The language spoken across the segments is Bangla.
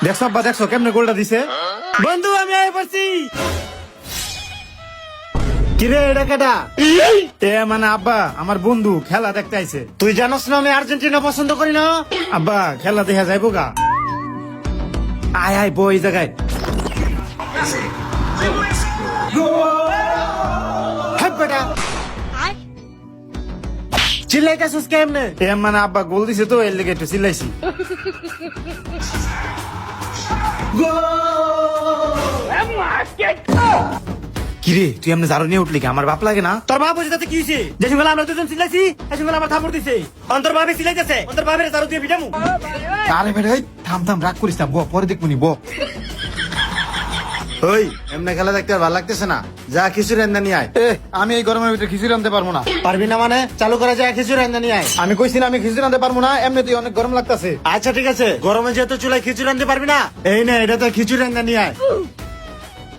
দেখছো আব্বা, দেখছো কেমনে গোলটা দিছে। বন্ধু আমি আয় পড়ছি। কিরে এটা কেডা? এ মানে আব্বা আমার বন্ধু খেলা দেখতে আইছে। তুই জানোস না আমি আর্জেন্টিনা পছন্দ করি না। আব্বা খেলা দেখা যাইবো গা। আয় আয় বই জায়গায়। হাট বেটা চিল্লাইতেছিস কেমনে? এ মানে আব্বা গোল দিছে তো এর লেগে একটু চিল্লাইছি। কিরে তুই এমনি ঝাড়ু নিয়ে উঠলি কি? আমার বাপ লাগে না? তোর মা বুঝে তাতে কি হয়েছে? যে সঙ্গে আমরা দুজন চিল্লাইছি এই সঙ্গে আমার থাপড় দিছে। অন্তর ভাবে চিল্লাইতেছে, অন্তর ভাবে তারও দিয়ে পিটামু। আরে বেটা এই থাম থাম, রাগ করিস না, পরে দেখবনি ব। ওই এমনি খেলা দেখতে আর ভালো লাগতেছে না, যা খিচুড়ি রান্না নিয়ে আয়। আমি এই গরমের ভিতরে খিচুড়ি আনতে পারবো না। পারবি না মানে চালু করা যায় খিচুড়ি রান্না নিয়ে আয়। আমি কইছি না আমি খিচুড়ি আনতে পারবো না, এমনিতেই অনেক গরম লাগতেছে। আচ্ছা ঠিক আছে, গরমে যেহেতু চুলায় খিচুড়ি রান্নতে পারবি না, এই না এটা তো খিচুড়ি রান্না নিয়ে আয়।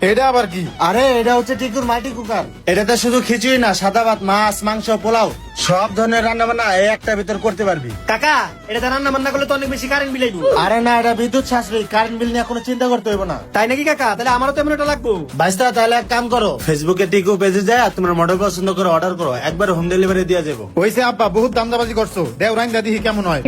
এটা আবার কি? আরে এটা হচ্ছে টিকুর মাল্টি কুকার। এটাতে শুধু খিচুড়ি না, সাদা ভাত, মাছ, মাংস, পোলাও সব ধরনের রান্না বান্না এই একটা ভিতর করতে পারবি। কাকা এটাতে রান্না বান্না করলে তো অনেক বেশি কারেন্ট বিল আইবো। আরে না এটা বিদ্যুৎ সাশ্রয়ী, কারেন্ট বিল নিয়ে কোনো চিন্তা করতে হইব না। তাই নাকি কাকা? তাহলে আমারও তো এমন একটা লাগবো। বাইস্তা তাহলে এক কাম করো, ফেসবুকে টিকু পেজে যায় তোমার মডেল পছন্দ করে অর্ডার করো, একবার হোম ডেলিভারি দিয়ে যাবো। হইছে আব্বা, বহুত দামদাবাজি করছো, দেও রাইন্দা দেখি কেমন হয়।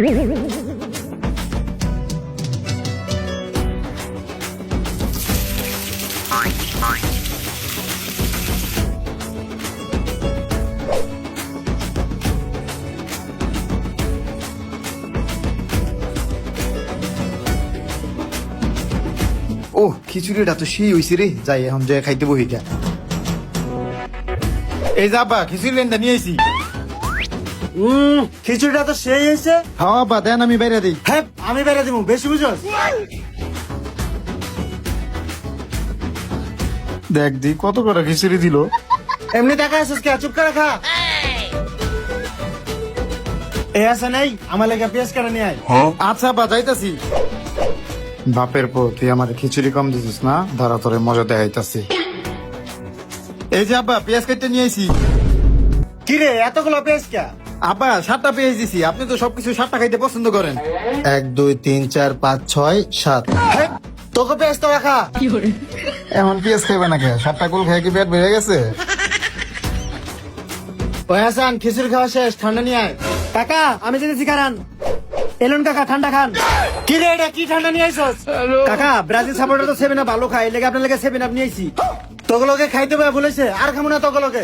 ও খিচুড়িটা তো সেই হইছে রে, যাই এখন যে খাইতে বহিটা। এই যা আব্বা খিচুড়ি রাইন্দা নিয়ে আইছি। খিচুড়িটা তো সেই হয়েছে। হ্যাঁ আব্বা দেন আমি বাইরে দিই। হ্যাঁ আমি বেড়ে দিব, বেশি বুঝোস। দেখ দি কত করে খিচুড়ি দিল। এমনি দেখা আসিস কে? চুপ করে খা। এ আছে নাই আমার লেগে পেঁয়াজ কাটা নিয়ে আয়। আচ্ছা আব্বা যাইতাছি। বাপের পো তুই আমার খিচুড়ি কম দিছিস না, ধরা তোরে মজা দেখাইতাছি। এই যে আব্বা পেঁয়াজ কেটে নিয়ে আইছি। কি রে এতগুলো পেঁয়াজ কে? আব্বা 7টা পেঁয়াজ দিছি, আপনি তো সবকিছু 7টা খাইতে পছন্দ করেন। 1 2 3 4 5 6 7। হ্যাঁ, তোকে পেঁয়াজ তো রাখা। এখন পেঁয়াজ খাইবে না কে? 7টা কুল খাই কি পেট বেড়ে গেছে? ওই হাসান খিচুড়ি খাওয়া শেষ, ঠান্ডা নিয়ে আয়। কাকা আমি যেতেছি কারান। এলন কাকা ঠান্ডা খান। কি রে এটা কি ঠান্ডা নিয়ে আইছস? কাকা ব্রাজিল সাপোর্টার তো 7 আপ ভালো খায়, লেগে আপনার লেগে 7 আপ নিয়ে আইছি। তোগুলোকে খাইতে বলেছে আর খামো না তোগুলোকে।